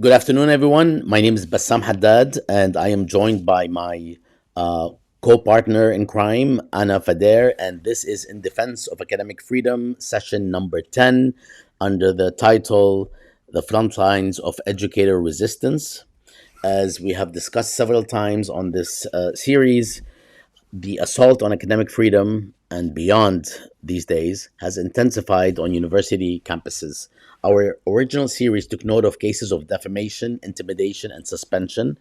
Good afternoon, everyone. My name is Bassam Haddad, and I am joined by my uh, co partner in crime, Anna Fader, and this is In Defense of Academic Freedom, session number 10, under the title The Frontlines of Educator Resistance. As we have discussed several times on this series, the assault on academic freedom and beyond these days has intensified on university campuses. Our original series took note of cases of defamation, intimidation, and suspension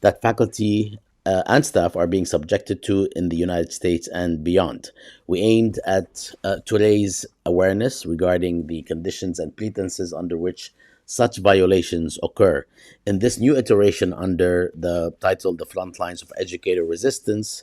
that faculty and staff are being subjected to in the United States and beyond. We aimed at to raise awareness regarding the conditions and pretenses under which such violations occur. In this new iteration under the title The Frontlines of Educator Resistance,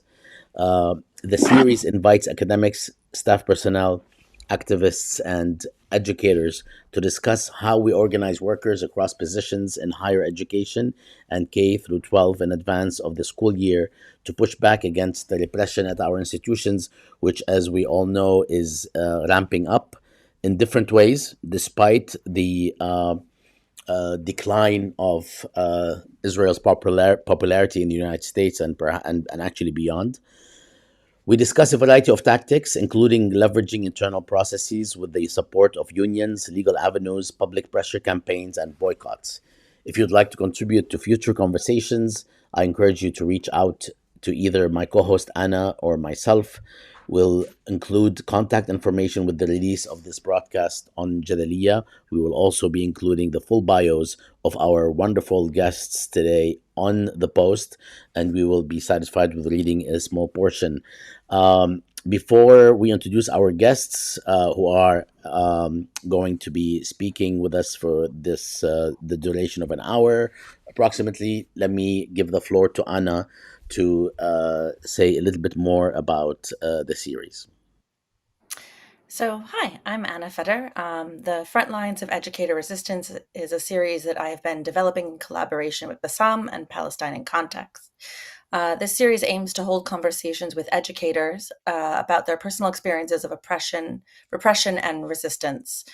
the series invites academics, staff personnel, activists, and educators to discuss how we organize workers across positions in higher education and K through 12 in advance of the school year to push back against the repression at our institutions, which, as we all know, is ramping up in different ways, despite the decline of Israel's popularity in the United States and actually beyond. We discuss a variety of tactics, including leveraging internal processes with the support of unions, legal avenues, public pressure campaigns, and boycotts. If you'd like to contribute to future conversations, I encourage you to reach out to either my co host Anna or myself. We'll include contact information with the release of this broadcast on Jadaliyya. We will also be including the full bios of our wonderful guests today on the post, and we will be satisfied with reading a small portion. Before we introduce our guests, who are going to be speaking with us for the duration of an hour approximately, let me give the floor to Anna to say a little bit more about the series. So, hi, I'm Anna Feder. The Frontlines of Educator Resistance is a series that I have been developing in collaboration with Bassam and Palestine in Context. This series aims to hold conversations with educators about their personal experiences of oppression, repression, and resistance.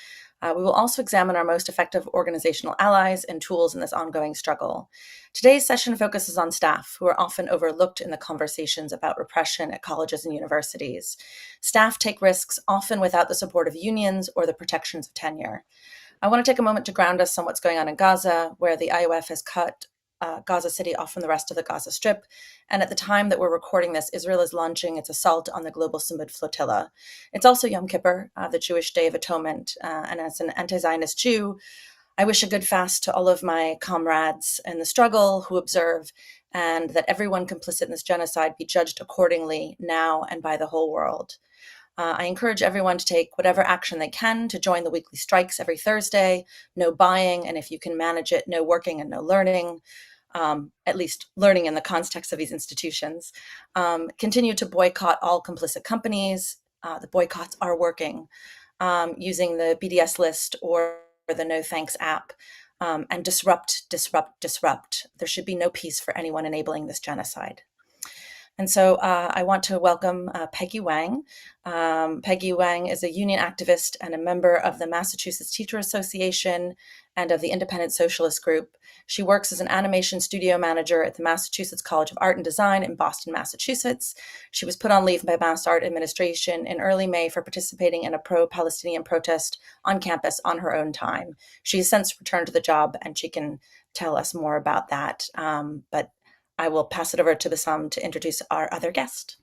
We will also examine our most effective organizational allies and tools in this ongoing struggle. Today's session focuses on staff, who are often overlooked in the conversations about repression at colleges and universities. Staff take risks often without the support of unions or the protections of tenure. I want to take a moment to ground us on what's going on in Gaza, where the IOF has cut Gaza City off from the rest of the Gaza Strip. And at the time that we're recording this, Israel is launching its assault on the global Sumud flotilla. It's also Yom Kippur, the Jewish Day of Atonement. And as an anti-Zionist Jew, I wish a good fast to all of my comrades in the struggle who observe, and that everyone complicit in this genocide be judged accordingly now and by the whole world. I encourage everyone to take whatever action they can to join the weekly strikes every Thursday. No buying, and if you can manage it, no working and no learning. At least learning in the context of these institutions. Continue to boycott all complicit companies. The boycotts are working, using the BDS list or the No Thanks app, and disrupt, disrupt, disrupt. There should be no peace for anyone enabling this genocide. And so I want to welcome Peggy Wang. Peggy Wang is a union activist and a member of the Massachusetts Teacher Association and of the Independent Socialist Group. She works as an animation studio manager at the Massachusetts College of Art and Design in Boston, Massachusetts. She was put on leave by Mass Art Administration in early May for participating in a pro-Palestinian protest on campus on her own time. She has since returned to the job, and she can tell us more about that. But I will pass it over to Bassam to introduce our other guest.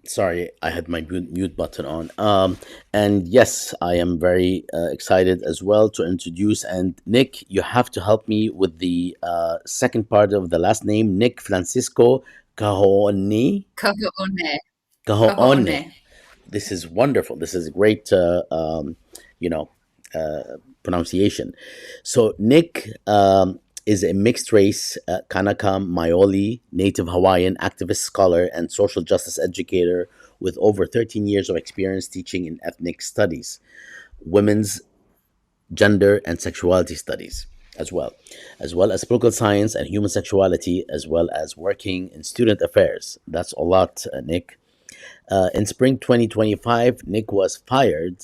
Sorry, I had my mute button on. And yes, I am very excited as well to introduce. And Nick, you have to help me with the second part of the last name, Nick Francisco Kaho'onei. Kaho'onei. Kaho'onei. Kaho'onei. This is wonderful. This is great, you know, pronunciation. So Nick is a mixed race Kanaka Maoli native Hawaiian activist, scholar, and social justice educator with over 13 years of experience teaching in ethnic studies, women's gender and sexuality studies as well as political science and human sexuality, as well as working in student affairs. That's a lot, Nick. In spring 2025, Nick was fired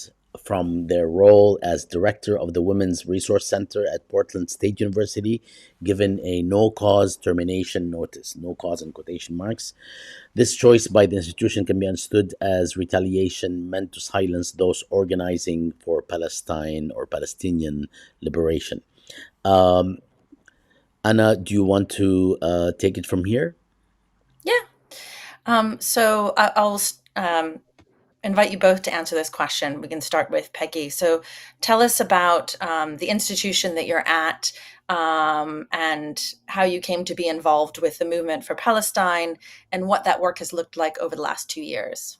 from their role as director of the Women's Resource Center at Portland State University, given a no cause termination notice, no cause in quotation marks. This choice by the institution can be understood as retaliation meant to silence those organizing for Palestine or Palestinian liberation. Um, Anna, do you want to take it from here? Yeah. I'll invite you both to answer this question. We can start with Peggy. So tell us about the institution that you're at and how you came to be involved with the movement for Palestine and what that work has looked like over the last 2 years.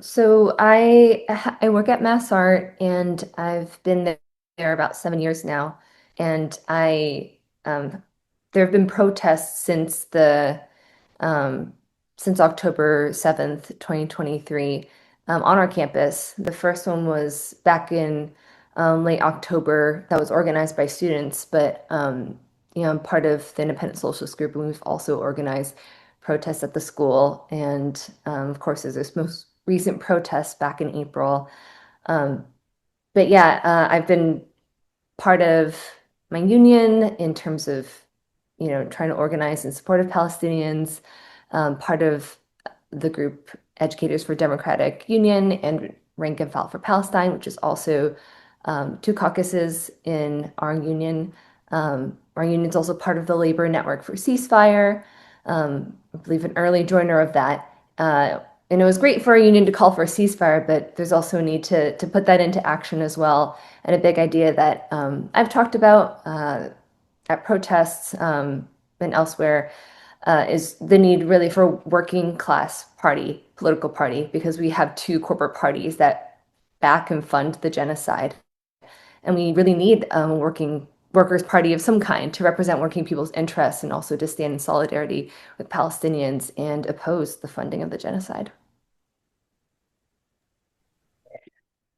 So I work at Mass Art and I've been there about 7 years now. And I there have been protests um, since October 7th, 2023, on our campus. The first one was back in late October that was organized by students, but I'm part of the Independent Socialist Group, and we've also organized protests at the school. And of course, there's this most recent protest back in April. Um, but yeah, I've been part of my union in terms of, trying to organize in support of Palestinians, part of the group Educators for Democratic Union and Rank and File for Palestine, which is also two caucuses in our union. Our union is also part of the Labor Network for Ceasefire. I believe an early joiner of that. And it was great for our union to call for a ceasefire, but there's also a need to put that into action as well. And a big idea that I've talked about at protests and elsewhere is the need really for working class party, political party, because we have two corporate parties that back and fund the genocide. And we really need a workers' party of some kind to represent working people's interests and also to stand in solidarity with Palestinians and oppose the funding of the genocide.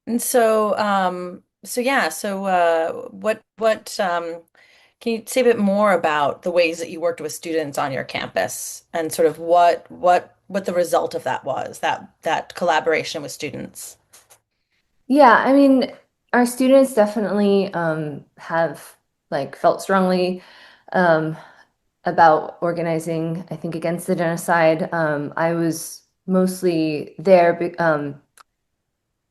And what can you say a bit more about the ways that you worked with students on your campus and sort of what the result of that was, that collaboration with students? Yeah, I mean, our students definitely have like felt strongly um, about organizing, I think, against the genocide. I was mostly there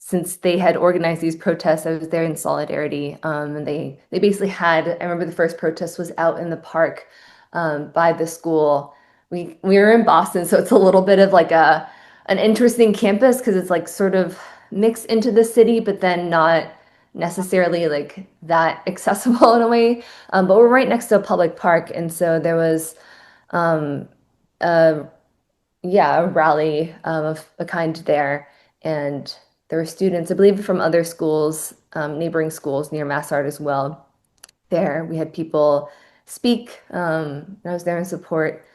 since they had organized these protests. I was there in solidarity, and they basically had. I remember the first protest was out in the park by the school. We were in Boston, so it's a little bit of like a an interesting campus because it's like sort of mixed into the city, but then not necessarily like that accessible in a way. But we're right next to a public park, and so there was um, a yeah, a rally of a kind there. And there were students, I believe, from other schools, neighboring schools near Massart as well. There, we had people speak. And I was there in support.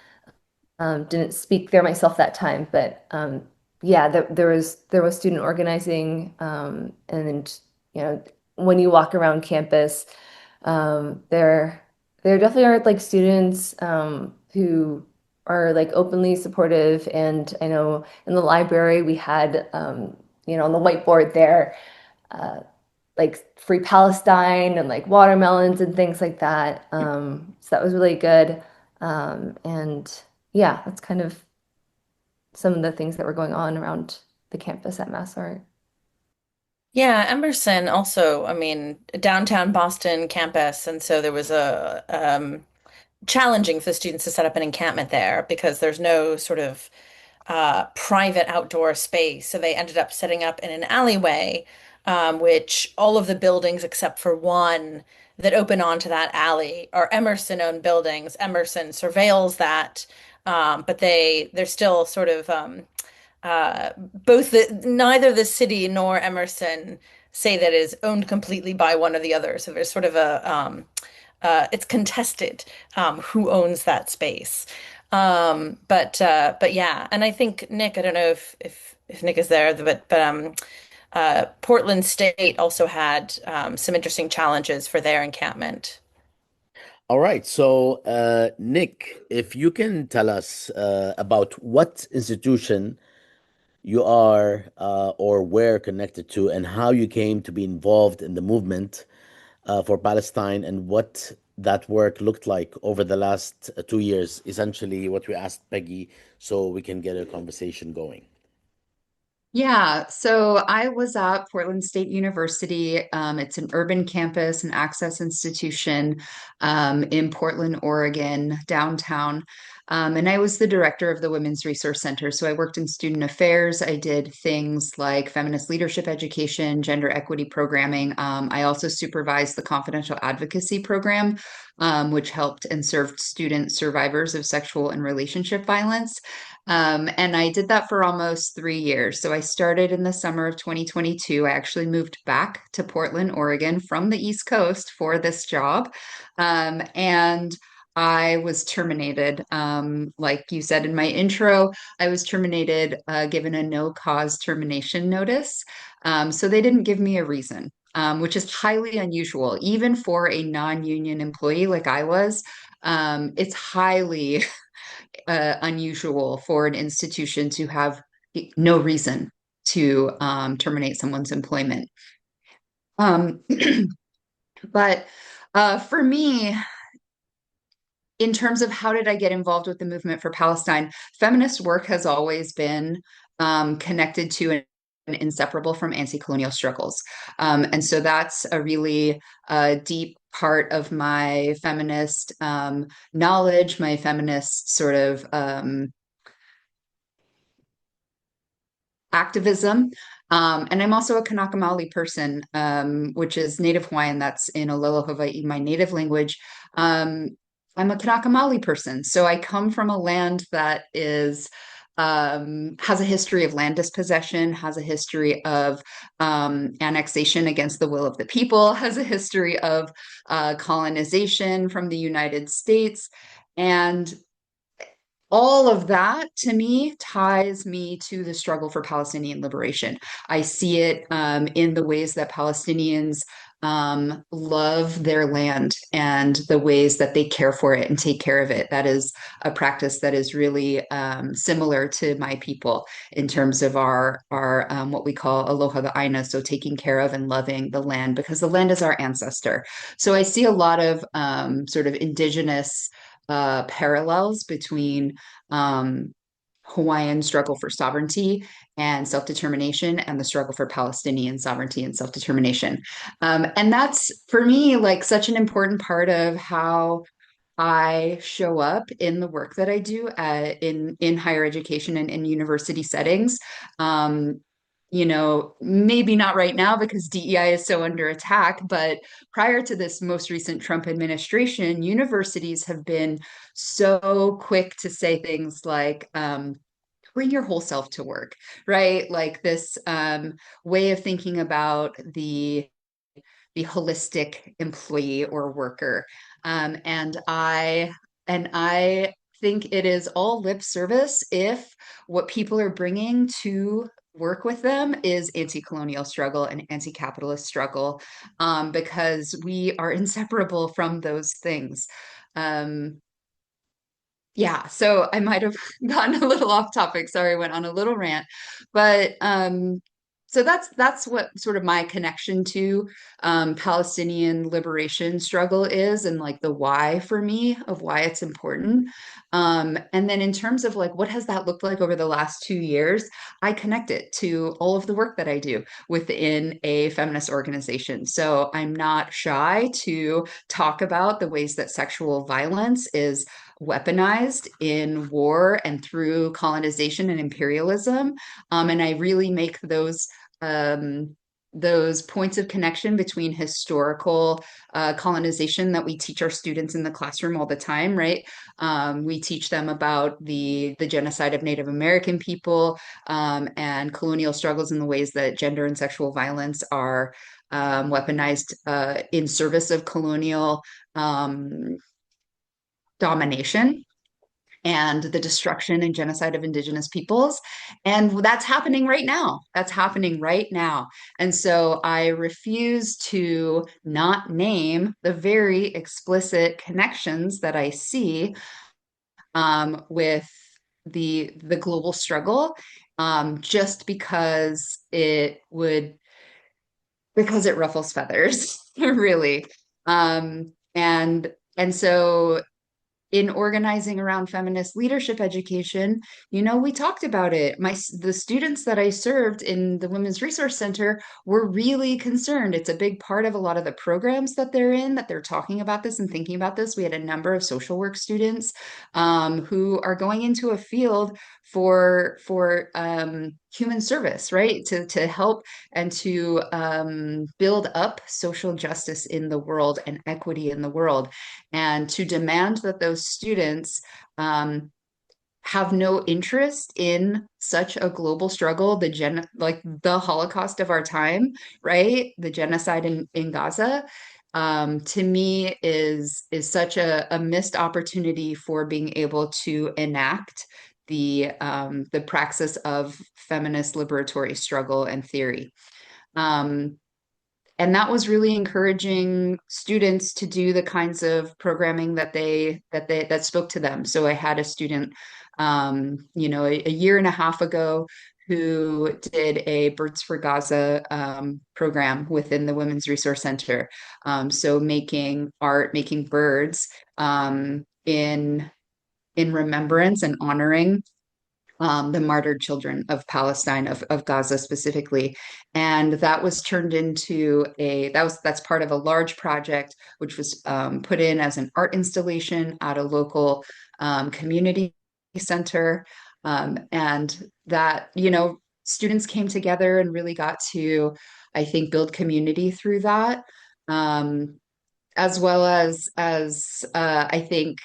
Didn't speak there myself that time, but yeah, there was student organizing, and when you walk around campus, there definitely are like students who are like openly supportive. And I know in the library we had on the whiteboard there uh, like free Palestine and like watermelons and things like that. So that was really good. And yeah, that's kind of some of the things that were going on around the campus at Massart. Yeah, Emerson also, I mean, downtown Boston campus, and so there was a challenging for the students to set up an encampment there because there's no sort of private outdoor space. So they ended up setting up in an alleyway, which all of the buildings except for one that open onto that alley are Emerson-owned buildings. Emerson surveils that, but they're still sort of both neither the city nor Emerson say that it is owned completely by one or the other. So there's sort of it's contested who owns that space. But yeah, and I think Nick, I don't know if Nick is there, but Portland State also had some interesting challenges for their encampment. All right. So, Nick, if you can tell us about what institution you are or were connected to, and how you came to be involved in the movement for Palestine, and what that work looked like over the last 2 years, essentially what we asked Peggy, so we can get a conversation going. Yeah, so I was at Portland State University. It's an urban campus, an access institution in Portland, Oregon, downtown. And I was the director of the Women's Resource Center. So I worked in student affairs. I did things like feminist leadership education, gender equity programming. I also supervised the confidential advocacy program, which helped and served student survivors of sexual and relationship violence. And I did that for almost 3 years. So I started in the summer of 2022. I actually moved back to Portland, Oregon from the East Coast for this job. And I was terminated. Like you said in my intro, I was terminated, given a no cause termination notice. So they didn't give me a reason, which is highly unusual, even for a non union employee like I was. It's highly unusual for an institution to have no reason to terminate someone's employment. Um, but for me, in terms of how did I get involved with the movement for Palestine, feminist work has always been connected to and inseparable from anti-colonial struggles. And so that's a really deep part of my feminist knowledge, my feminist sort of activism. And I'm also a Kanaka Maoli person, which is Native Hawaiian. That's in Olelo, Hawaii, my native language. Um, I'm a Kanaka Maoli person. So I come from a land that is has a history of land dispossession, has a history of annexation against the will of the people, has a history of colonization from the United States. And all of that to me ties me to the struggle for Palestinian liberation. I see it in the ways that Palestinians love their land and the ways that they care for it and take care of it. That is a practice that is really similar to my people in terms of our what we call aloha the aina, so taking care of and loving the land because the land is our ancestor. So I see a lot of sort of indigenous parallels between um, Hawaiian struggle for sovereignty and self determination and the struggle for Palestinian sovereignty and self determination. And that's for me like such an important part of how I show up in the work that I do in higher education and in university settings. Um, maybe not right now because DEI is so under attack, but prior to this most recent Trump administration, universities have been so quick to say things like, bring your whole self to work, right? Like this way of thinking about the holistic employee or worker. And I think it is all lip service if what people are bringing to work with them is anti-colonial struggle and anti-capitalist struggle, because we are inseparable from those things. Um, yeah, so I might have gotten a little off topic. Sorry, I went on a little rant. But so that's what sort of my connection to Palestinian liberation struggle is and like the why for me of why it's important. And then in terms of like what has that looked like over the last 2 years, I connect it to all of the work that I do within a feminist organization. So I'm not shy to talk about the ways that sexual violence is weaponized in war and through colonization and imperialism. And I really make those points of connection between historical colonization that we teach our students in the classroom all the time, right? We teach them about the genocide of Native American people and colonial struggles in the ways that gender and sexual violence are weaponized in service of colonial domination. and the destruction and genocide of indigenous peoples. And that's happening right now. That's happening right now. And so I refuse to not name the very explicit connections that I see with the global struggle, just because it ruffles feathers, really. And so in organizing around feminist leadership education, we talked about it. The students that I served in the Women's Resource Center were really concerned. It's a big part of a lot of the programs that they're in, that they're talking about this and thinking about this. We had a number of social work students who are going into a field for human service, right? To help and to build up social justice in the world and equity in the world, and to demand that those students have no interest in such a global struggle, like the Holocaust of our time, right? The genocide in Gaza, to me is such a missed opportunity for being able to enact the praxis of feminist liberatory struggle and theory. Um, and that was really encouraging students to do the kinds of programming that spoke to them. So I had a student, a year and a half ago, who did a Birds for Gaza program within the Women's Resource Center. So making art, making birds, in remembrance and honoring the martyred children of Palestine, of Gaza specifically. And that was turned into that's part of a large project, which was put in as an art installation at a local community center. And that, students came together and really got to, I think, build community through that. Um, as well as I think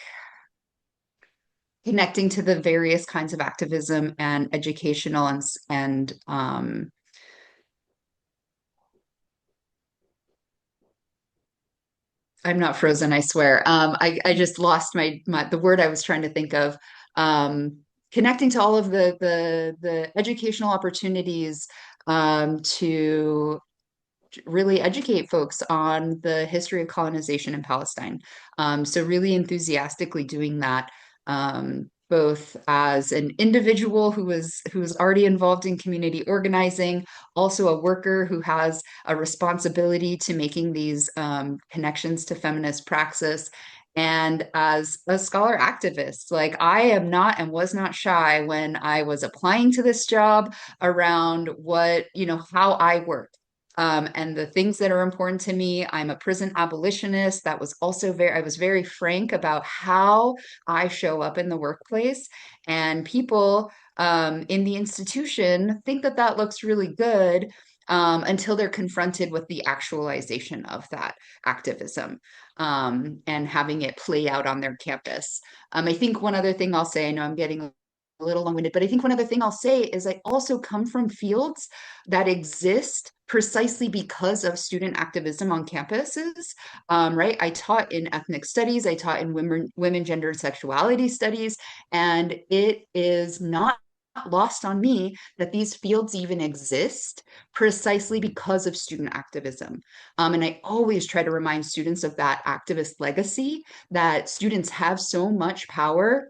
connecting to the various kinds of activism and educational and I'm not frozen, I swear. I just lost the word I was trying to think of. Um, Connecting to all of the educational opportunities to really educate folks on the history of colonization in Palestine. So really enthusiastically doing that, both as an individual who was already involved in community organizing, also a worker who has a responsibility to making these connections to feminist praxis. And as a scholar activist, like I am not and was not shy when I was applying to this job around how I work, and the things that are important to me. I'm a prison abolitionist. I was very frank about how I show up in the workplace. And people in the institution think that that looks really good until they're confronted with the actualization of that activism, and having it play out on their campus. I think one other thing I'll say, I know I'm getting a little long-winded, but I think one other thing I'll say is I also come from fields that exist precisely because of student activism on campuses, right? I taught in ethnic studies, I taught in women, gender, and sexuality studies, and it is not lost on me that these fields even exist precisely because of student activism. And I always try to remind students of that activist legacy, that students have so much power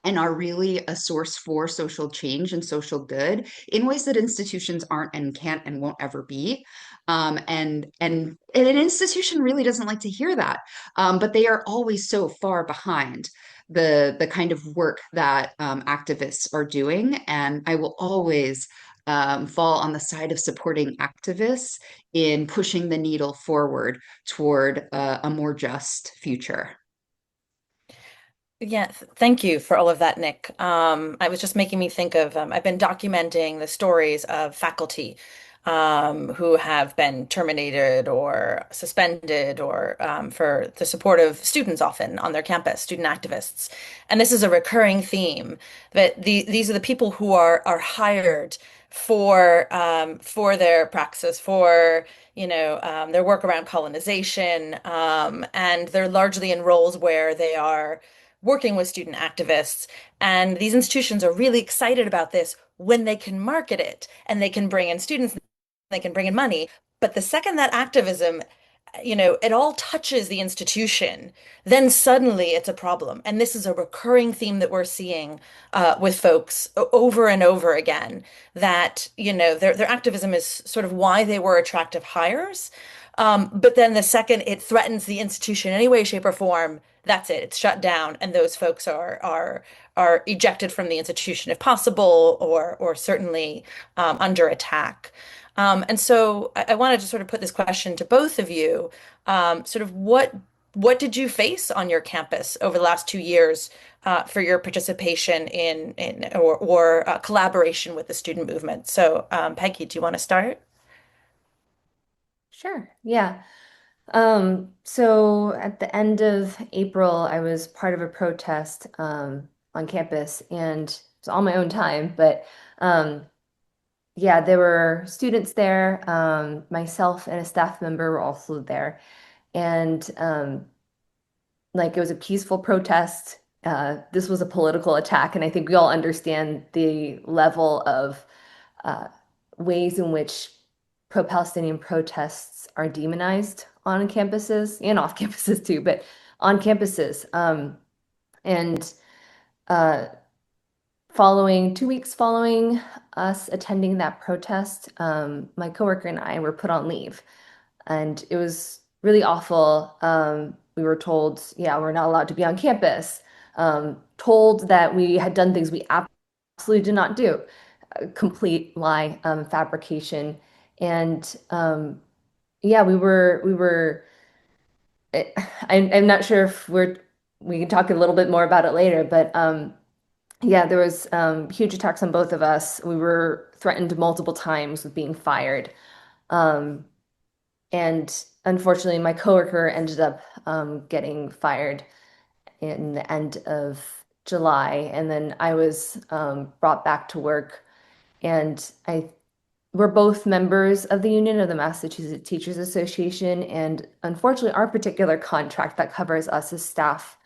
and are really a source for social change and social good in ways that institutions aren't and can't and won't ever be. And an institution really doesn't like to hear that, but they are always so far behind the kind of work that activists are doing. And I will always fall on the side of supporting activists in pushing the needle forward toward a more just future. Yeah, thank you for all of that, Nick. I was just making me think of, I've been documenting the stories of faculty who have been terminated or suspended or for the support of students often on their campus, student activists. And this is a recurring theme that these are the people who are hired for their praxis, for their work around colonization, and they're largely in roles where they are working with student activists. And these institutions are really excited about this when they can market it and they can bring in students, they can bring in money. But the second that activism, it all touches the institution, then suddenly it's a problem. And this is a recurring theme that we're seeing with folks over and over again, that, their activism is sort of why they were attractive hires. But then the second it threatens the institution in any way, shape, or form, that's it. It's shut down, and those folks are ejected from the institution if possible, or certainly under attack. And so I wanted to sort of put this question to both of you. Sort of what did you face on your campus over the last 2 years for your participation or collaboration with the student movement? So, Peggy, do you want to start? Sure. Yeah. So at the end of April, I was part of a protest on campus, and it was on my own time, but yeah, there were students there. Myself and a staff member were also there. And like it was a peaceful protest. This was a political attack, and I think we all understand the level of uh, ways in which pro-Palestinian protests are demonized on campuses and off campuses too, but on campuses. And uh, following 2 weeks following us attending that protest, my coworker and I were put on leave, and it was really awful. We were told, yeah, we're not allowed to be on campus. Told that we had done things we absolutely did not do. A complete lie, fabrication, and yeah, we were. I'm not sure if we can talk a little bit more about it later, but yeah, there was huge attacks on both of us. We were threatened multiple times with being fired. Um, and unfortunately, my coworker ended up getting fired in the end of July. And then I was brought back to work. And we're both members of the union of the Massachusetts Teachers Association. And unfortunately, our particular contract that covers us as staff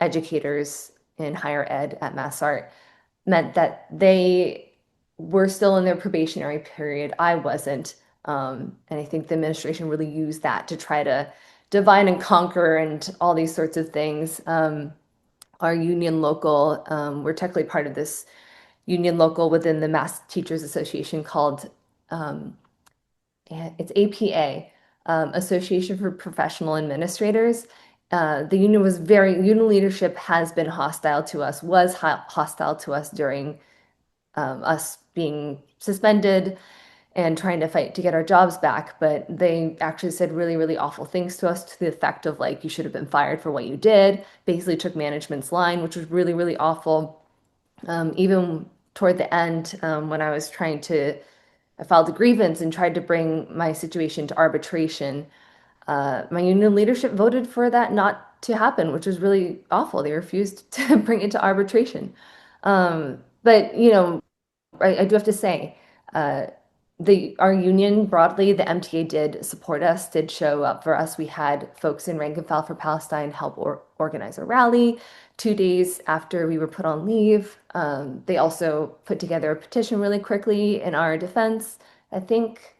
educators in higher ed at MassArt meant that they were still in their probationary period. I wasn't. And I think the administration really used that to try to divide and conquer and all these sorts of things. Our union local, we're technically part of this union local within the Mass Teachers Association called it's APA, Association for Professional Administrators. The union leadership has been hostile to us, was hostile to us during us being suspended and trying to fight to get our jobs back. But they actually said really, really awful things to us to the effect of like, you should have been fired for what you did, basically took management's line, which was really, really awful. Even toward the end, when I filed a grievance and tried to bring my situation to arbitration. My union leadership voted for that not to happen, which was really awful. They refused to bring it to arbitration. But I do have to say, uh, our union broadly, the MTA did support us, did show up for us. We had folks in Rank and File for Palestine help organize a rally 2 days after we were put on leave. They also put together a petition really quickly in our defense. I think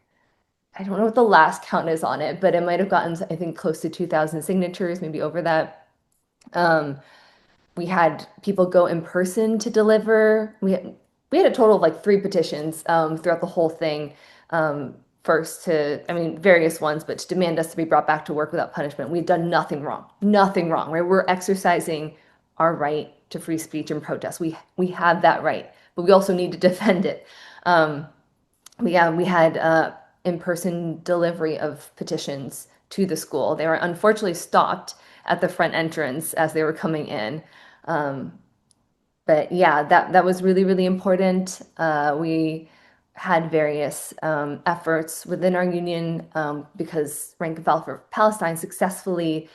I don't know what the last count is on it, but it might have gotten, I think, close to 2,000 signatures, maybe over that. Um, we had people go in person to deliver. We had a total of like 3 petitions throughout the whole thing. First I mean, various ones, but to demand us to be brought back to work without punishment. We've done nothing wrong, right? We're exercising our right to free speech and protest. We have that right, but we also need to defend it. Um, yeah, we had in-person delivery of petitions to the school. They were unfortunately stopped at the front entrance as they were coming in. Um, but yeah, that was really, really important. We had various efforts within our union because Rank and File for Palestine successfully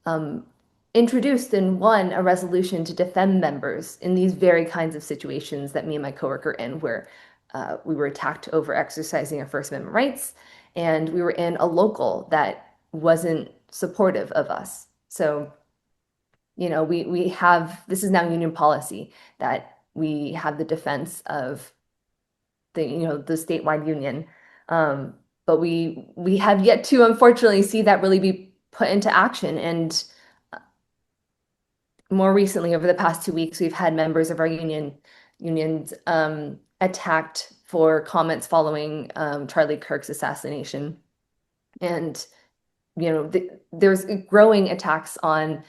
um, introduced and won a resolution to defend members in these very kinds of situations that me and my coworker in, where we were attacked over exercising our First Amendment rights, and we were in a local that wasn't supportive of us. So we have, this is now union policy that we have the defense of the statewide union. But we have yet to unfortunately see that really be put into action. And more recently, over the past 2 weeks, we've had members of our unions attacked for comments following Charlie Kirk's assassination. And there's growing attacks on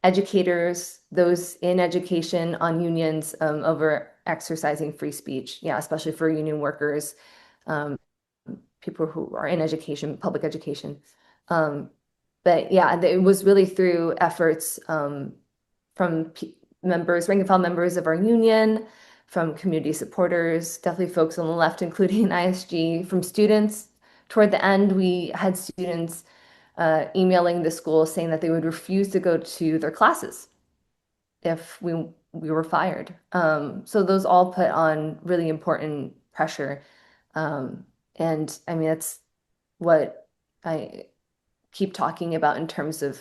educators, those in education, on unions over exercising free speech. Yeah, especially for union workers, people who are in education, public education. But yeah, it was really through efforts from members, rank and file members of our union, from community supporters, definitely folks on the left, including ISG, from students. Toward the end, we had students emailing the school saying that they would refuse to go to their classes if we were fired. So those all put on really important pressure. And I mean, that's what I keep talking about in terms of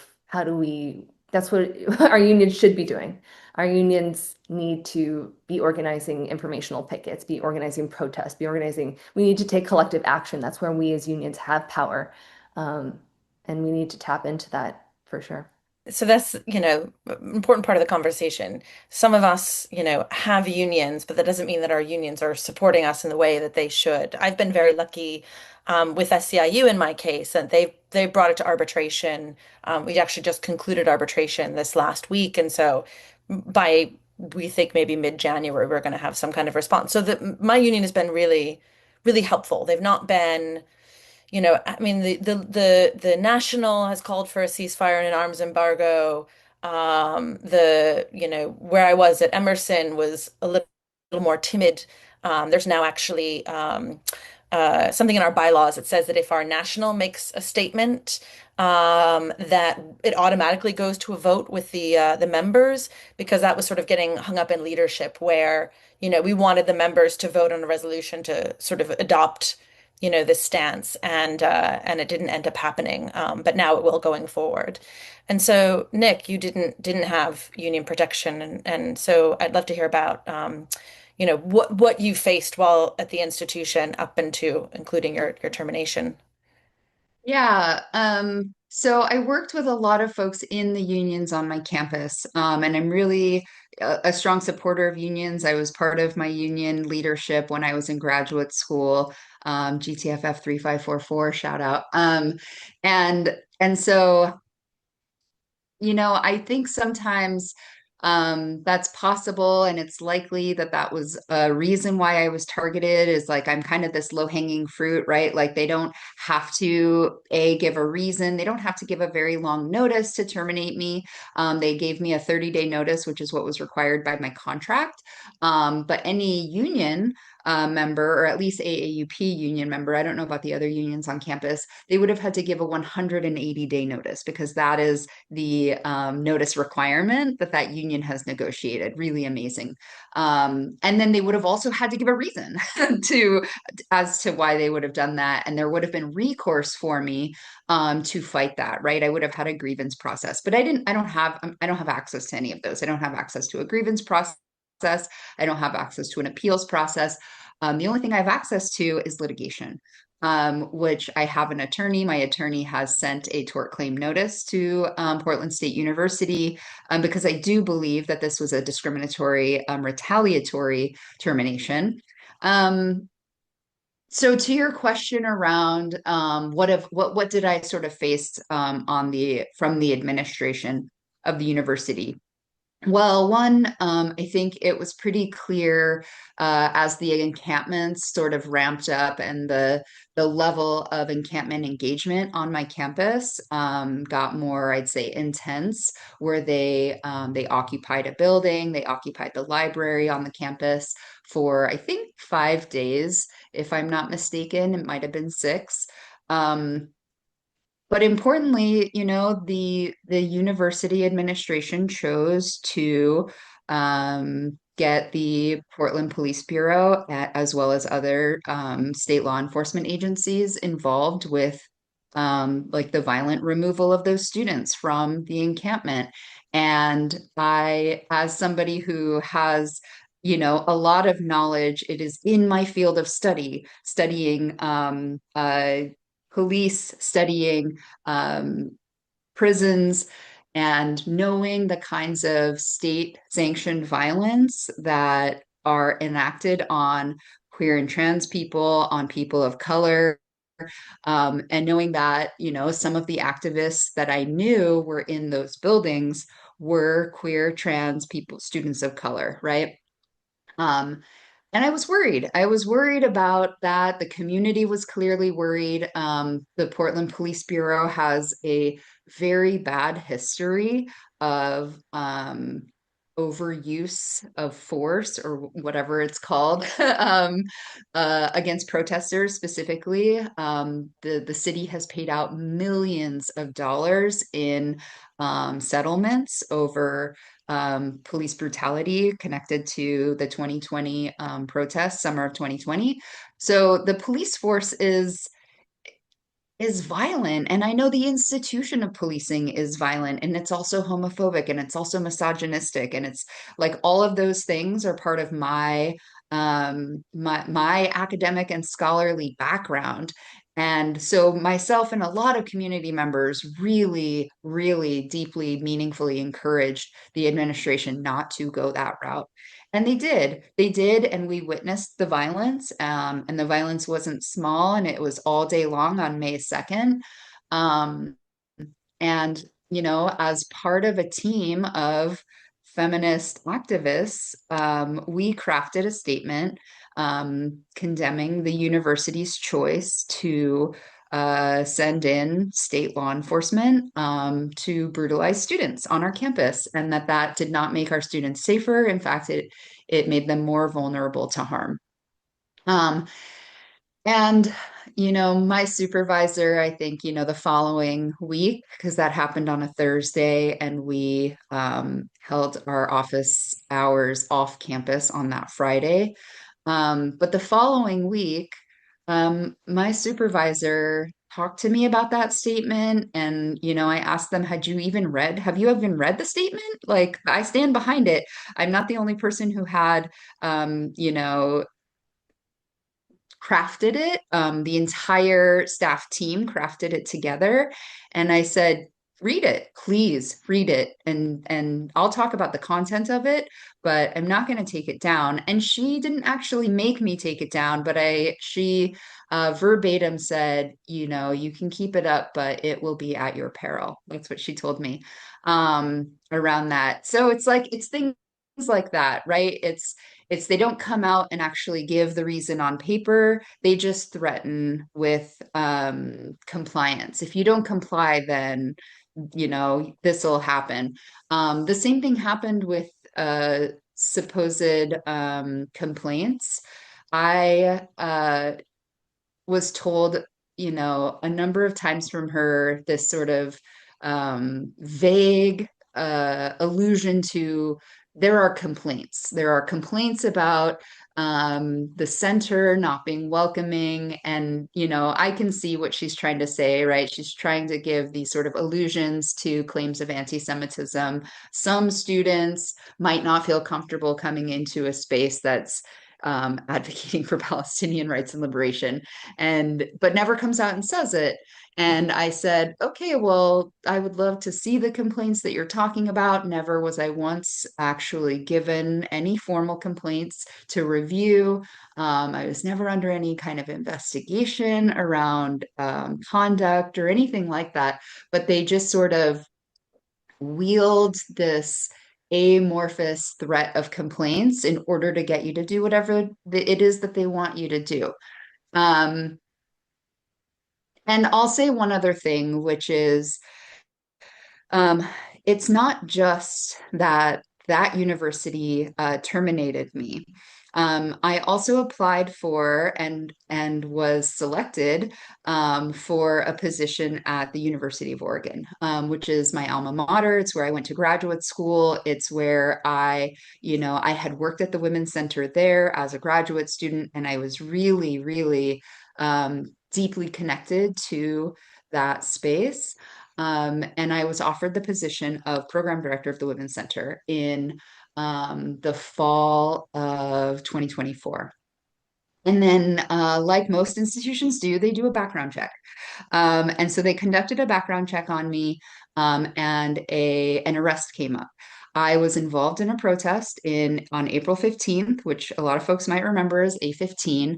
that's what our unions should be doing. Our unions need to be organizing informational pickets, be organizing protests, we need to take collective action. That's where we as unions have power. And we need to tap into that for sure. So that's, important part of the conversation. Some of us, have unions, but that doesn't mean that our unions are supporting us in the way that they should. I've been very lucky with SCIU in my case, and they brought it to arbitration. We actually just concluded arbitration this last week, and so by we think maybe mid-January we're going to have some kind of response. So my union has been really, really helpful. They've not been I mean, the national has called for a ceasefire and an arms embargo. Where I was at Emerson was a little more timid. There's now actually something in our bylaws that says that if our national makes a statement, that it automatically goes to a vote with the members, because that was sort of getting hung up in leadership where, we wanted the members to vote on a resolution to sort of adopt this stance, and it didn't end up happening, but now it will going forward. And so, Nick, you didn't have union protection, and so I'd love to hear about what you faced while at the institution up into including your termination. Yeah. So I worked with a lot of folks in the unions on my campus, and I'm really a strong supporter of unions. I was part of my union leadership when I was in graduate school, GTFF 3544, shout out. And so I think sometimes that's possible, and it's likely that that was a reason why I was targeted, is like I'm kind of this low-hanging fruit, right? Like they don't have to give a reason. They don't have to give a very long notice to terminate me. They gave me a 30-day notice, which is what was required by my contract. But any union member, or at least AAUP union member, I don't know about the other unions on campus, they would have had to give a 180-day notice, because that is the notice requirement that union has negotiated. Really amazing. And then they would have also had to give a reason as to why they would have done that, and there would have been recourse for me to fight that. Right, I would have had a grievance process, but I don't have access to any of those. I don't have access to a grievance process. I don't have access to an appeals process. The only thing I have access to is litigation, which I have an attorney. My attorney has sent a tort claim notice to Portland State University, because I do believe that this was a discriminatory, retaliatory termination. So to your question around what did I sort of face from the administration of the university? Well, one, I think it was pretty clear as the encampments sort of ramped up, and the level of encampment engagement on my campus got more, I'd say, intense, where they occupied a building, they occupied the library on the campus for, I think, 5 days, if I'm not mistaken. It might have been 6. But importantly, the university administration chose to get the Portland Police Bureau, as well as other state law enforcement agencies involved with like the violent removal of those students from the encampment. And I, as somebody who has, a lot of knowledge, it is in my field of study, studying police, studying prisons, and knowing the kinds of state sanctioned violence that are enacted on queer and trans people, on people of color, and knowing that, some of the activists that I knew were in those buildings were queer, trans people, students of color, right? Um, and I was worried. I was worried about that. The community was clearly worried. The Portland Police Bureau has a very bad history of overuse of force, or whatever it's called, against protesters specifically. The city has paid out millions of dollars in settlements over police brutality connected to the 2020 protests, summer of 2020. So the police force is violent, and I know the institution of policing is violent, and it's also homophobic, and it's also misogynistic, and it's like all of those things are part of my academic and scholarly background. And so myself and a lot of community members really, really deeply, meaningfully encouraged the administration not to go that route. And they did, and we witnessed the violence, and the violence wasn't small, and it was all day long on May 2nd. Um, and, as part of a team of feminist activists, we crafted a statement condemning the university's choice to send in state law enforcement to brutalize students on our campus, and that did not make our students safer. In fact, it made them more vulnerable to harm. Um, and, my supervisor, I think, the following week, because that happened on a Thursday, and we held our office hours off campus on that Friday. But the following week, my supervisor talked to me about that statement. And, I asked them, have you even read the statement? Like, I stand behind it. I'm not the only person who had, crafted it. The entire staff team crafted it together. And I said, read it, please read it. And I'll talk about the content of it, but I'm not going to take it down. And she didn't actually make me take it down, but she verbatim said, you can keep it up, but it will be at your peril. That's what she told me around that. So it's things like that, right? It's they don't come out and actually give the reason on paper. They just threaten with compliance. If you don't comply, then this will happen. The same thing happened with supposed complaints. I was told, a number of times from her, this sort of vague allusion to there are complaints. There are complaints about the center not being welcoming. And, I can see what she's trying to say, right? She's trying to give these sort of allusions to claims of anti-Semitism. Some students might not feel comfortable coming into a space that's advocating for Palestinian rights and liberation, but never comes out and says it. And I said, okay, well, I would love to see the complaints that you're talking about. Never was I once actually given any formal complaints to review. I was never under any kind of investigation around conduct or anything like that. But they just sort of wield this amorphous threat of complaints in order to get you to do whatever it is that they want you to do. Um, and I'll say one other thing, which is um, it's not just that university terminated me. I also applied for and was selected for a position at the University of Oregon, which is my alma mater. It's where I went to graduate school. It's where I had worked at the Women's Center there as a graduate student, and I was really, really deeply connected to that space. And I was offered the position of program director of the Women's Center in the fall of 2024. And then, like most institutions do, they do a background check. And so they conducted a background check on me, and an arrest came up. I was involved in a protest on April 15th, which a lot of folks might remember as A15,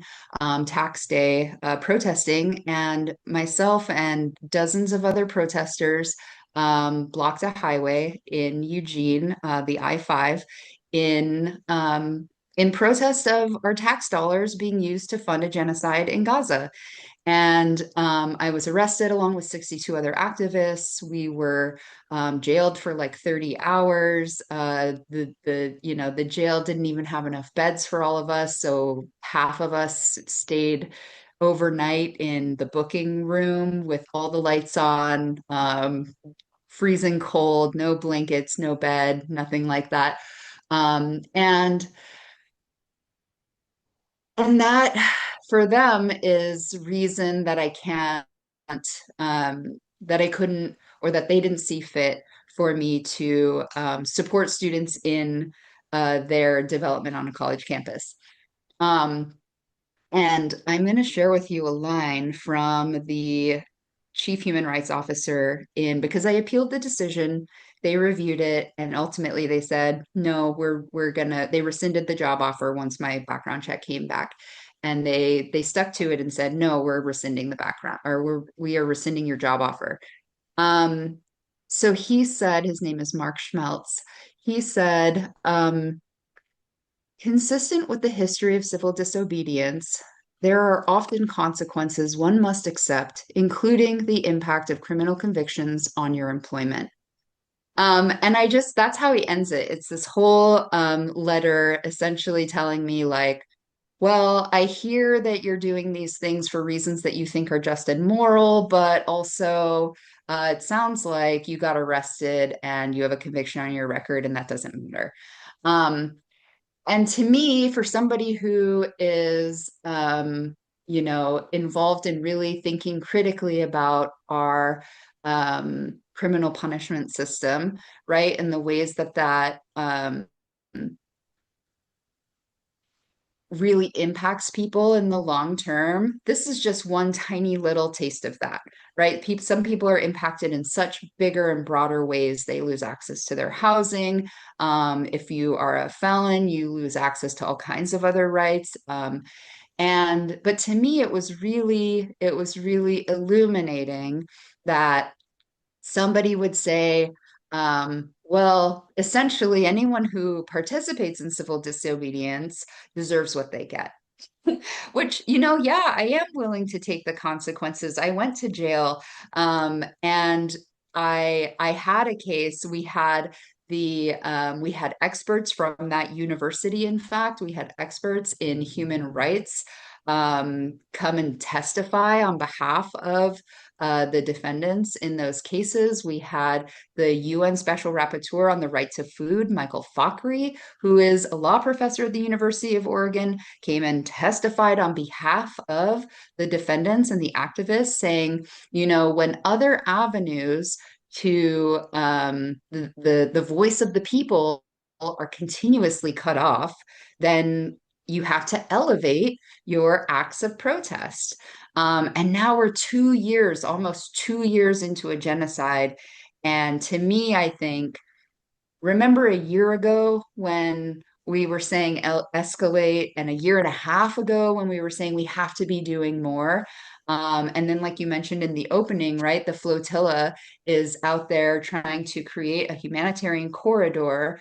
tax day, protesting, and myself and dozens of other protesters blocked a highway in Eugene, the I-5, in in protest of our tax dollars being used to fund a genocide in Gaza. And I was arrested along with 62 other activists. We were jailed for like 30 hours. The jail didn't even have enough beds for all of us, so half of us stayed overnight in the booking room with all the lights on, freezing cold, no blankets, no bed, nothing like that. And that for them is reason that I can't, that I couldn't, or that they didn't see fit for me to support students in their development on a college campus. Um, and I'm going to share with you a line from the chief human rights officer because I appealed the decision. They reviewed it, and ultimately they said, no, they rescinded the job offer once my background check came back. And they stuck to it and said, no, we're rescinding the background, or we are rescinding your job offer. Um, so he said, his name is Mark Schmeltz. He said, consistent with the history of civil disobedience, there are often consequences one must accept, including the impact of criminal convictions on your employment. And that's how he ends it. It's this whole letter essentially telling me, like, well, I hear that you're doing these things for reasons that you think are just and moral, but also it sounds like you got arrested and you have a conviction on your record, and that doesn't matter. Um, and to me, for somebody who is, involved in really thinking critically about our criminal punishment system, right, and the ways that really impacts people in the long term, this is just one tiny little taste of that, right? Some people are impacted in such bigger and broader ways. They lose access to their housing. If you are a felon, you lose access to all kinds of other rights. But to me, it was really illuminating that somebody would say, well, essentially, anyone who participates in civil disobedience deserves what they get. Which, yeah, I am willing to take the consequences. I went to jail, and I had a case. We had experts from that university. In fact, we had experts in human rights come and testify on behalf of the defendants in those cases. We had the UN Special Rapporteur on the right to food, Michael Fakhri, who is a law professor at the University of Oregon, came and testified on behalf of the defendants and the activists, saying, when other avenues to the voice of the people are continuously cut off, then you have to elevate your acts of protest. And now we're 2 years, almost 2 years into a genocide. And to me, I think, remember a year ago when we were saying escalate, and a year and a half ago when we were saying we have to be doing more. And then, like you mentioned in the opening, right, the flotilla is out there trying to create a humanitarian corridor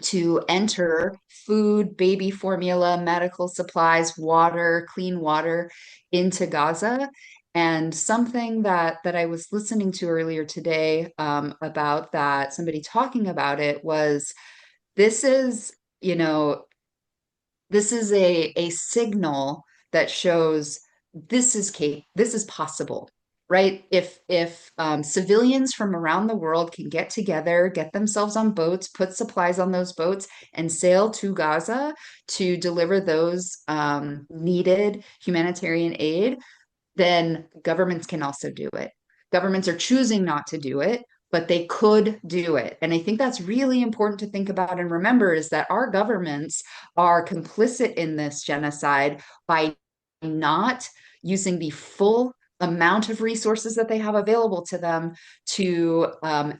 to enter food, baby formula, medical supplies, water, clean water into Gaza. And something that I was listening to earlier today about that, somebody talking about it, was this is, you know, this is a signal that shows this is possible, right? If civilians from around the world can get together, get themselves on boats, put supplies on those boats, and sail to Gaza to deliver those needed humanitarian aid, then governments can also do it. Governments are choosing not to do it, but they could do it. And I think that's really important to think about and remember is that our governments are complicit in this genocide by not using the full amount of resources that they have available to them to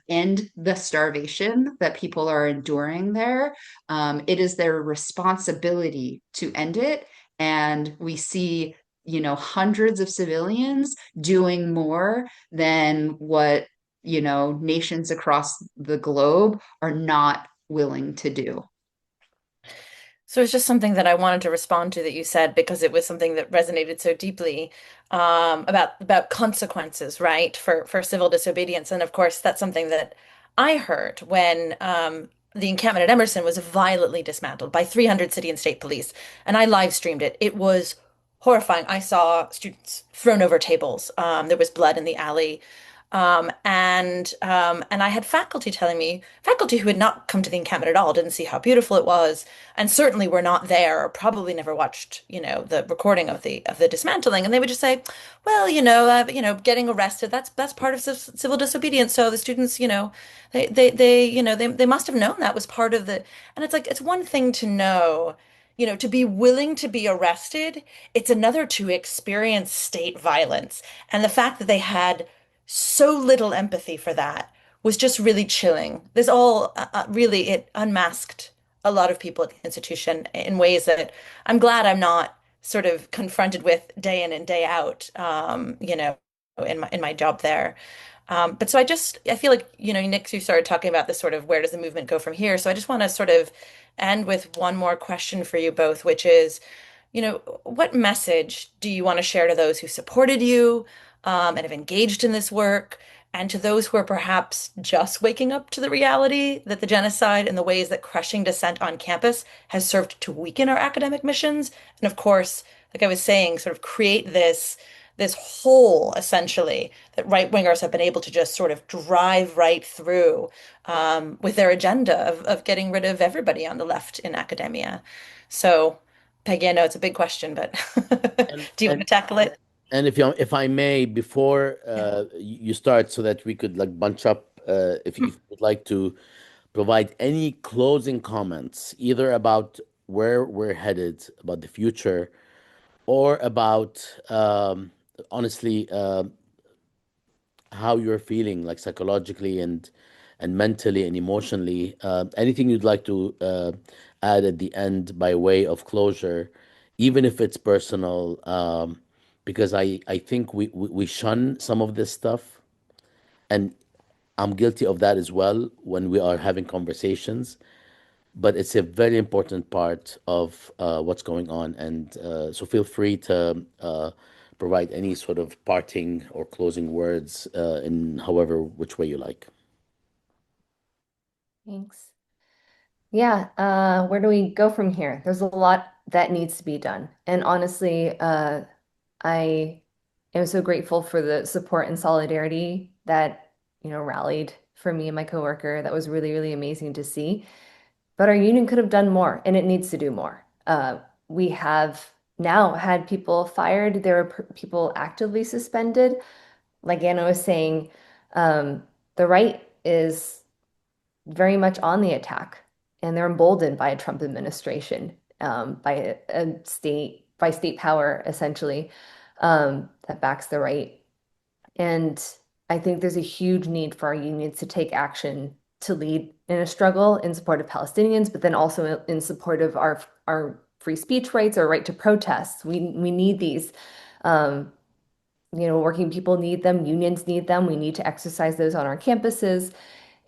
end the starvation that people are enduring there. It is their responsibility to end it. And we see, hundreds of civilians doing more than what, nations across the globe are not willing to do. So it's just something that I wanted to respond to that you said because it was something that resonated so deeply about consequences, right, for civil disobedience. And of course, that's something that I heard when the encampment at Emerson was violently dismantled by 300 city and state police, and I live streamed it. It was horrifying. I saw students thrown over tables. There was blood in the alley. And I had faculty telling me, faculty who had not come to the encampment at all, didn't see how beautiful it was, and certainly were not there, or probably never watched, the recording of the dismantling, and they would just say, well, getting arrested, that's part of civil disobedience. So the students, they must have known that was part of the, and it's like it's one thing to know. To be willing to be arrested, it's another to experience state violence. And the fact that they had so little empathy for that was just really chilling. This all really, it unmasked a lot of people at the institution in ways that I'm glad I'm not sort of confronted with day in and day out, in my job there. But so I feel like, Nick, you started talking about this sort of where does the movement go from here? So I just want to sort of end with one more question for you both, which is, what message do you want to share to those who supported you, and have engaged in this work, and to those who are perhaps just waking up to the reality that the genocide and the ways that crushing dissent on campus has served to weaken our academic missions, and of course, like I was saying, sort of create this hole essentially that right wingers have been able to just sort of drive right through with their agenda of getting rid of everybody on the left in academia. So, Peggy, I know it's a big question, but And do you want and to tackle it? and if I may, before you start, so that we could like bunch up, if you would like to provide any closing comments, either about where we're headed, about the future, or about honestly how you're feeling, like psychologically and mentally and emotionally. Anything you'd like to add at the end by way of closure, even if it's personal, because I think we shun some of this stuff, and I'm guilty of that as well when we are having conversations. But it's a very important part of what's going on, and so feel free to provide any sort of parting or closing words in however which way you like. Thanks. Yeah, where do we go from here? There's a lot that needs to be done. And honestly, I am so grateful for the support and solidarity that, rallied for me and my coworker. That was really, really amazing to see. But our union could have done more, and it needs to do more. We have now had people fired. There are people actively suspended. Like Anna was saying, the right is very much on the attack, and they're emboldened by a Trump administration, by by state power essentially, that backs the right. And I think there's a huge need for our unions to take action to lead in a struggle in support of Palestinians, but then also in support of our free speech rights, our right to protest. We need these. Um, Working people need them, unions need them. We need to exercise those on our campuses,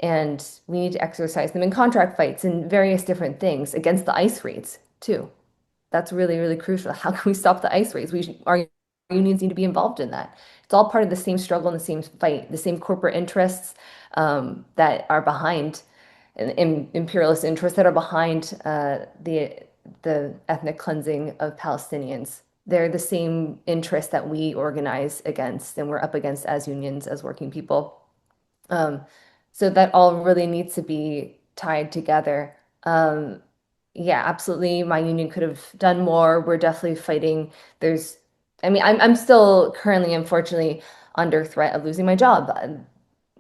and we need to exercise them in contract fights and various different things against the ICE raids too. That's really, really crucial. How can we stop the ICE raids? Our unions need to be involved in that. It's all part of the same struggle and the same fight, the same corporate interests that are behind, and imperialist interests that are behind the ethnic cleansing of Palestinians. They're the same interests that we organize against and we're up against as unions, as working people. Um, so that all really needs to be tied together. Yeah, absolutely. My union could have done more. We're definitely fighting. I mean, I'm still currently, unfortunately, under threat of losing my job.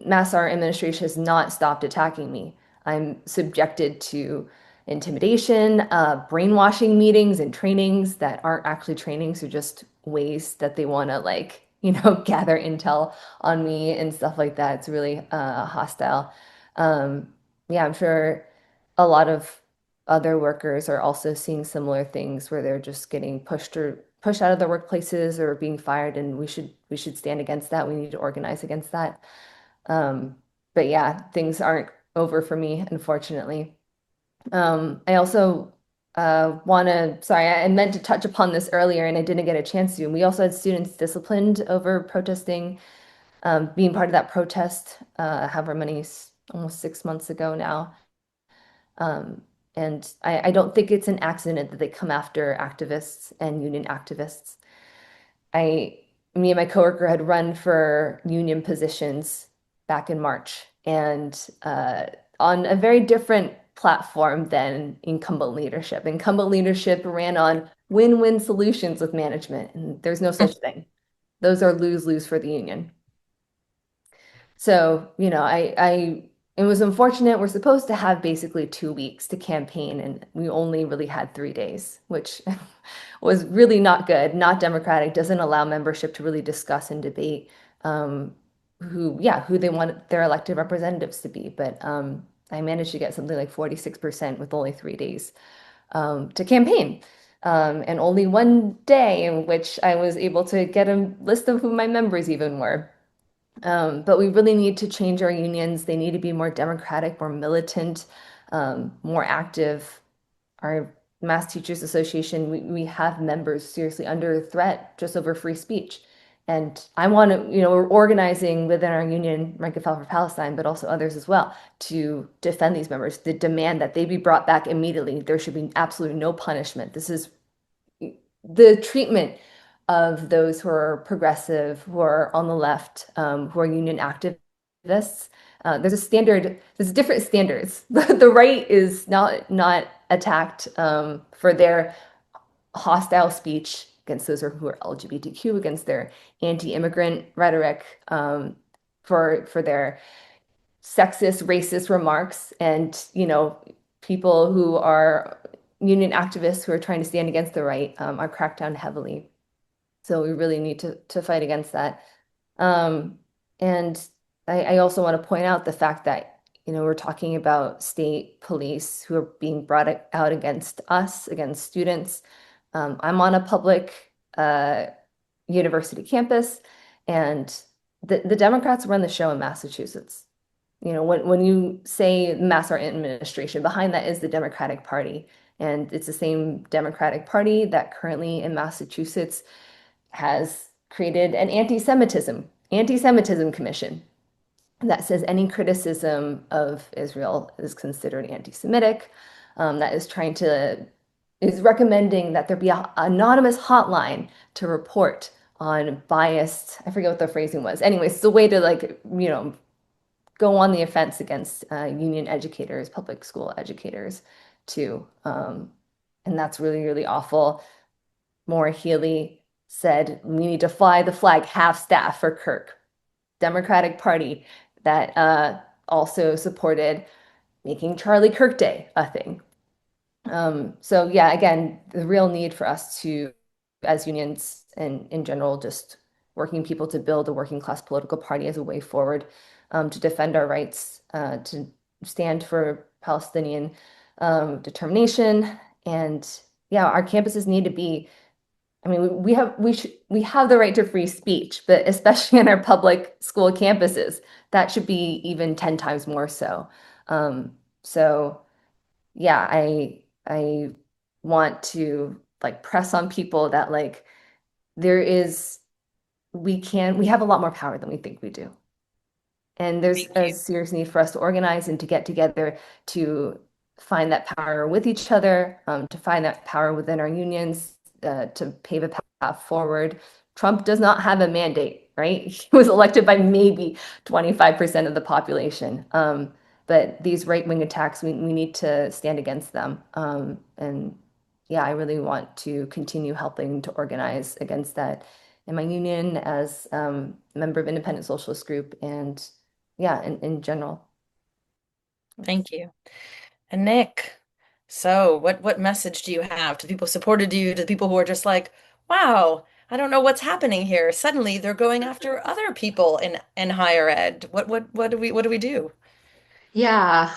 Massar administration has not stopped attacking me. I'm subjected to intimidation, brainwashing meetings and trainings that aren't actually trainings, so just ways that they want to gather intel on me and stuff like that. It's really hostile. Um, yeah, I'm sure a lot of other workers are also seeing similar things where they're just getting pushed out of their workplaces or being fired, and we should stand against that. We need to organize against that. Um, but yeah, things aren't over for me, unfortunately. I also sorry, I meant to touch upon this earlier and I didn't get a chance to. We also had students disciplined over protesting, being part of that protest, however many, almost 6 months ago now. Um, and I don't think it's an accident that they come after activists and union activists. I, Me and my coworker had run for union positions back in March, and on a very different platform than incumbent leadership. Incumbent leadership ran on win-win solutions with management, and there's no such thing. Those are lose-lose for the union. So, it was unfortunate. We're supposed to have basically 2 weeks to campaign, and we only really had 3 days, which was really not good, not democratic, doesn't allow membership to really discuss and debate who they want their elected representatives to be. But I managed to get something like 46% with only 3 days to campaign. And only one day in which I was able to get a list of who my members even were. But we really need to change our unions. They need to be more democratic, more militant, more active. Our Mass Teachers Association, we have members seriously under threat just over free speech. And I want to, we're organizing within our union, Rank and File for Palestine, but also others as well, to defend these members, to demand that they be brought back immediately. There should be absolutely no punishment. This is the treatment of those who are progressive, who are on the left, who are union activists. There's different standards. The right is not attacked for their hostile speech against those who are LGBTQ, against their anti-immigrant rhetoric, for their sexist, racist remarks, and people who are union activists who are trying to stand against the right are cracked down heavily. So we really need to fight against that. And I also want to point out the fact that, we're talking about state police who are being brought out against us, against students. I'm on a public university campus, and the Democrats run the show in Massachusetts. When you say mass art administration, behind that is the Democratic Party. And it's the same Democratic Party that currently in Massachusetts has created an anti-Semitism commission that says any criticism of Israel is considered anti-Semitic. That is recommending that there be an anonymous hotline to report on biased, I forget what the phrasing was. Anyways, it's a way to go on the offense against union educators, public school educators too. And that's really, really awful. Maura Healey said, we need to fly the flag half staff for Kirk. Democratic Party that also supported making Charlie Kirk Day a thing. So yeah, again, the real need for us to, as unions and in general, just working people to build a working class political party as a way forward, to defend our rights, to stand for Palestinian determination. And yeah, our campuses need to be, I mean, we have the right to free speech, but especially on our public school campuses, that should be even 10 times more so. So yeah, I want to press on people that there is we have a lot more power than we think we do. And there's a serious need for us to organize and to get together to find that power with each other, to find that power within our unions, to pave a path forward. Trump does not have a mandate, right? He was elected by maybe 25% of the population. But these right-wing attacks, we need to stand against them. And yeah, I really want to continue helping to organize against that in my union, as a member of Independent Socialist Group, and yeah, in general. Thank you. And Nick, so what message do you have to people who supported you, to the people who are just like, wow, I don't know what's happening here. Suddenly they're going after other people in higher ed. What do we do? Yeah.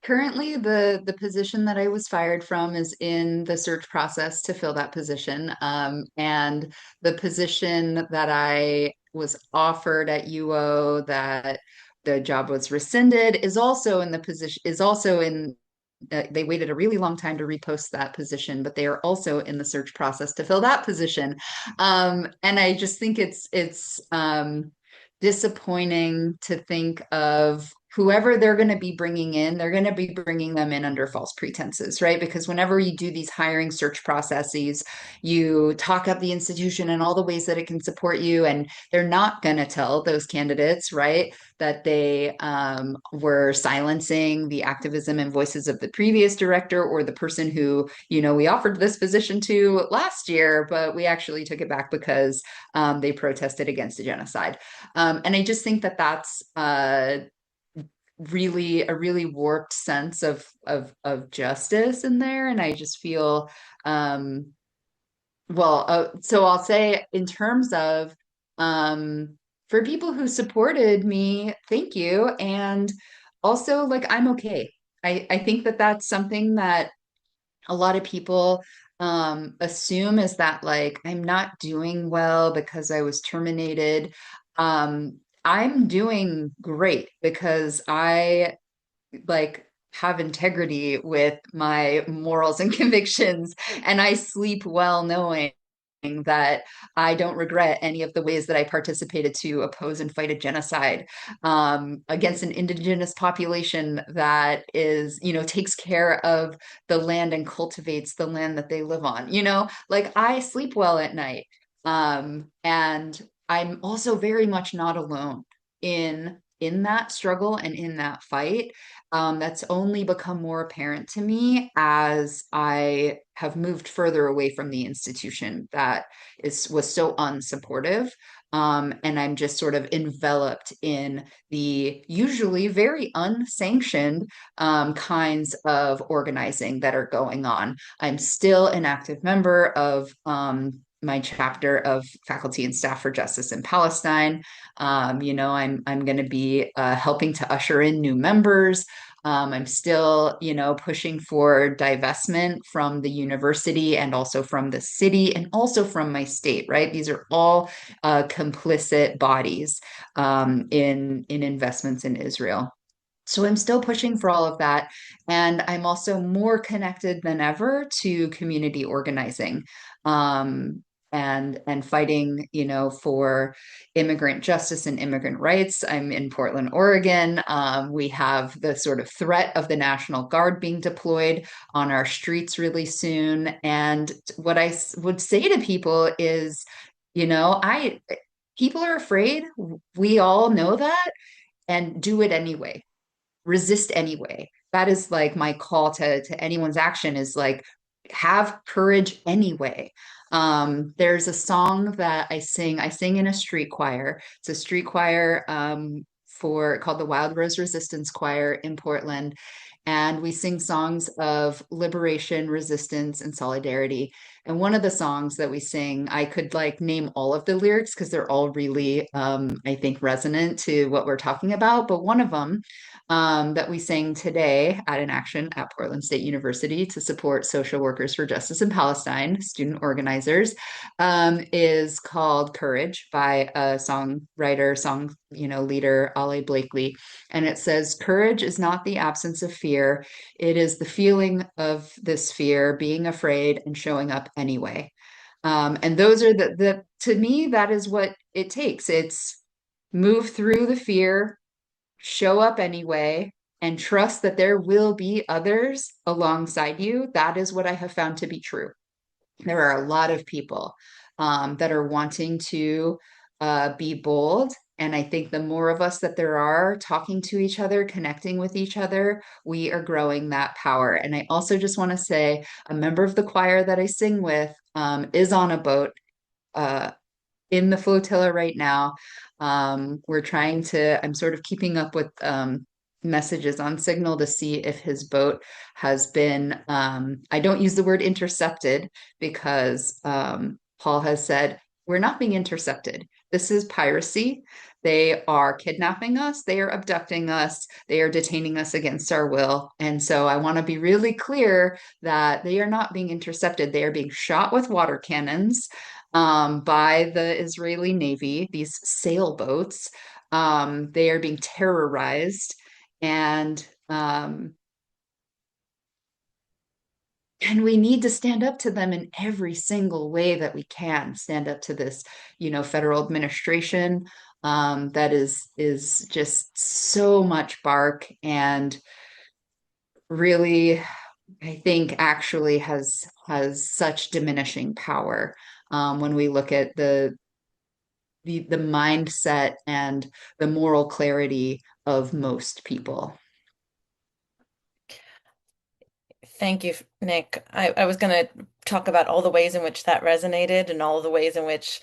Currently, the position that I was fired from is in the search process to fill that position. And the position that I was offered at UO, that the job was rescinded, is also in the position, is also in they waited a really long time to repost that position, but they are also in the search process to fill that position. And I just think it's disappointing to think of whoever they're going to be bringing in, they're going to be bringing them in under false pretenses, right? Because whenever you do these hiring search processes, you talk up the institution and all the ways that it can support you, and they're not going to tell those candidates, right, that they were silencing the activism and voices of the previous director or the person who, we offered this position to last year, but we actually took it back because they protested against a genocide. And I just think that that's really a really warped sense of justice in there. And I just feel so I'll say, in terms of for people who supported me, thank you. And also, like, I'm okay. I think that that's something that a lot of people assume, is that, like, I'm not doing well because I was terminated. I'm doing great because I, like, have integrity with my morals and convictions, and I sleep well knowing that I don't regret any of the ways that I participated to oppose and fight a genocide against an indigenous population that is, takes care of the land and cultivates the land that they live on. Like, I sleep well at night. And I'm also very much not alone in that struggle and in that fight. That's only become more apparent to me as I have moved further away from the institution that was so unsupportive. And I'm just sort of enveloped in the usually very unsanctioned kinds of organizing that are going on. I'm still an active member of my chapter of Faculty and Staff for Justice in Palestine. I'm going to be helping to usher in new members. I'm still, pushing for divestment from the university and also from the city and also from my state, right? These are all complicit bodies in investments in Israel. So I'm still pushing for all of that. And I'm also more connected than ever to community organizing. And fighting, for immigrant justice and immigrant rights. I'm in Portland, Oregon. We have the sort of threat of the National Guard being deployed on our streets really soon. And what I would say to people is, I people are afraid. We all know that, and do it anyway. Resist anyway. That is, like, my call to anyone's action, is, like, have courage anyway. There's a song that I sing in a street choir. It's a street choir for called the Wild Rose Resistance Choir in Portland. And we sing songs of liberation, resistance, and solidarity. And one of the songs that we sing, I could, like, name all of the lyrics because they're all really, I think, resonant to what we're talking about. But one of them that we sang today at an action at Portland State University to support social workers for justice in Palestine, student organizers, is called Courage by a songwriter, leader, Ale Blakely. And it says, "Courage is not the absence of fear. It is the feeling of this fear, being afraid and showing up anyway." And those are to me, that is what it takes. It's move through the fear, show up anyway, and trust that there will be others alongside you. That is what I have found to be true. There are a lot of people that are wanting to be bold. And I think the more of us that there are talking to each other, connecting with each other, we are growing that power. And I also just want to say, a member of the choir that I sing with is on a boat in the flotilla right now. We're trying to, I'm sort of keeping up with messages on Signal to see if his boat has been, I don't use the word intercepted because Paul has said, we're not being intercepted. This is piracy. They are kidnapping us, they are abducting us, they are detaining us against our will. And so I want to be really clear that they are not being intercepted. They are being shot with water cannons by the Israeli Navy, these sailboats. They are being terrorized, and and we need to stand up to them in every single way that we can. Stand up to this, federal administration that is just so much bark and really, I think, actually has such diminishing power when we look at the mindset and the moral clarity of most people. Thank you, Nick. I was going to talk about all the ways in which that resonated and all the ways in which,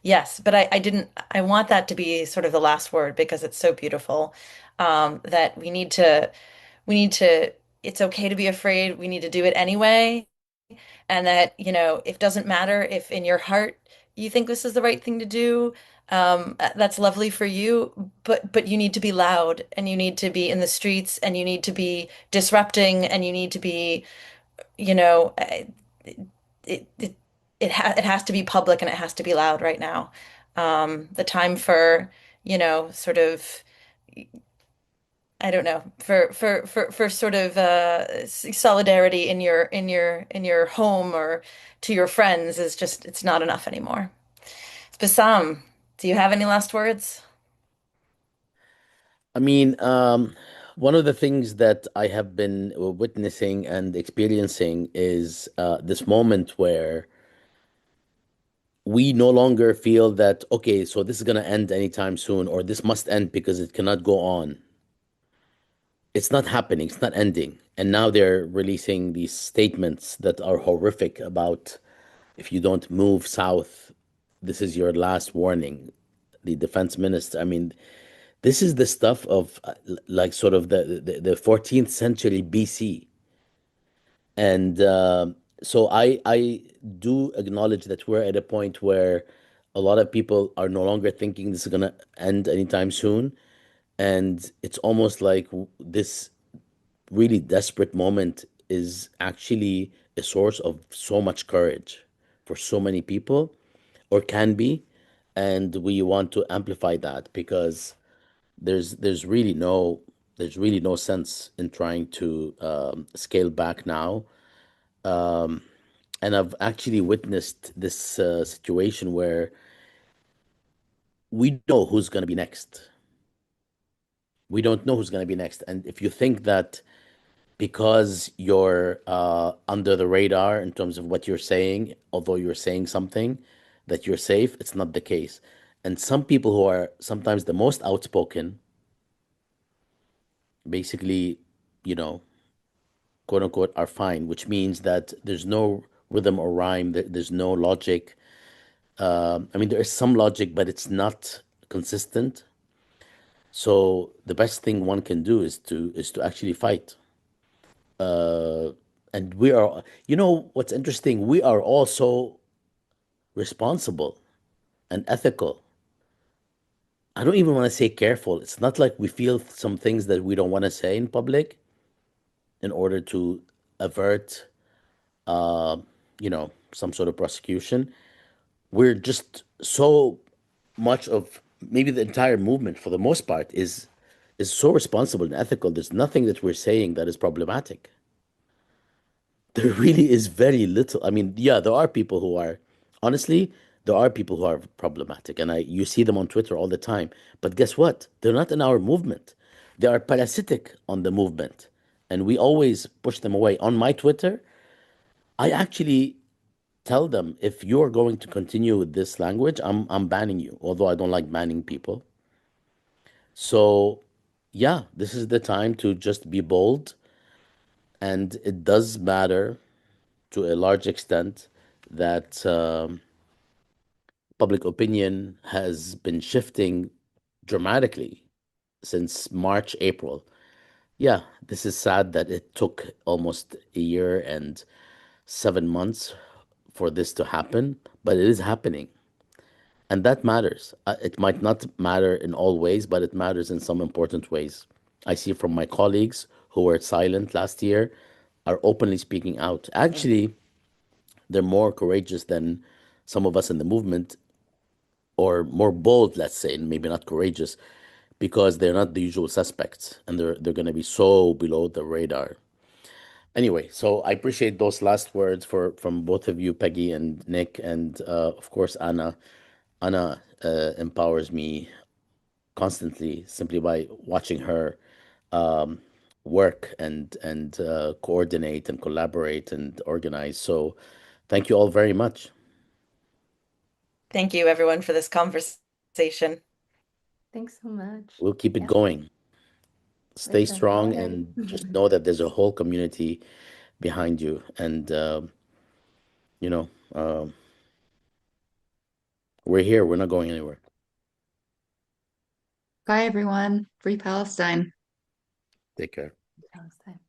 yes, but I didn't, I want that to be sort of the last word because it's so beautiful, that we need to, it's okay to be afraid. We need to do it anyway. And that, it doesn't matter if in your heart you think this is the right thing to do. That's lovely for you, but you need to be loud and you need to be in the streets and you need to be disrupting and you need to be, you know, it it it has to be public and it has to be loud right now. The time for, sort of, I don't know, for sort of solidarity in your home or to your friends is just it's not enough anymore. Bassam, do you have any last words? I mean, one of the things that I have been witnessing and experiencing is this moment where we no longer feel that, okay, so this is going to end anytime soon, or this must end because it cannot go on. It's not happening, it's not ending. And now they're releasing these statements that are horrific about if you don't move south, this is your last warning. The defense minister, I mean, this is the stuff of like sort of the 14th century BC. And so I do acknowledge that we're at a point where a lot of people are no longer thinking this is going to end anytime soon. And it's almost like this really desperate moment is actually a source of so much courage for so many people, or can be. And we want to amplify that because there's really no sense in trying to scale back now. And I've actually witnessed this situation where we know who's going to be next. We don't know who's going to be next. And if you think that because you're under the radar in terms of what you're saying, although you're saying something, that you're safe, it's not the case. And some people who are sometimes the most outspoken, basically, you know, quote unquote, are fine, which means that there's no rhythm or rhyme, there's no logic. I mean, there is some logic, but it's not consistent. So the best thing one can do is to actually fight. And we are, what's interesting, we are also responsible and ethical. I don't even want to say careful. It's not like we feel some things that we don't want to say in public in order to avert, some sort of prosecution. We're just so much of maybe the entire movement for the most part is so responsible and ethical. There's nothing that we're saying that is problematic. There really is very little. I mean, yeah, there are people who are, honestly, there are people who are problematic, and you see them on Twitter all the time. But guess what? They're not in our movement. They are parasitic on the movement, and we always push them away. On my Twitter, I actually tell them if you're going to continue with this language, I'm banning you. Although I don't like banning people. So, yeah, this is the time to just be bold, and it does matter to a large extent that public opinion has been shifting dramatically since March, April. Yeah, this is sad that it took almost a year and 7 months for this to happen, but it is happening. And that matters. It might not matter in all ways, but it matters in some important ways. I see from my colleagues who were silent last year are openly speaking out. Actually, they're more courageous than some of us in the movement, or more bold, let's say, and maybe not courageous, because they're not the usual suspects and they're going to be so below the radar. Anyway, so I appreciate those last words from both of you, Peggy and Nick, and of course Anna. Anna empowers me constantly simply by watching her um, work and coordinate and collaborate and organize. So, thank you all very much. Thank you, everyone, for this conversation. Thanks so much. We'll keep it Yeah, going. for Stay sure. strong Okay. and just know that there's a whole community behind you, and you know we're here. We're not going anywhere. Bye, everyone. Free Palestine. Take care. Palestine.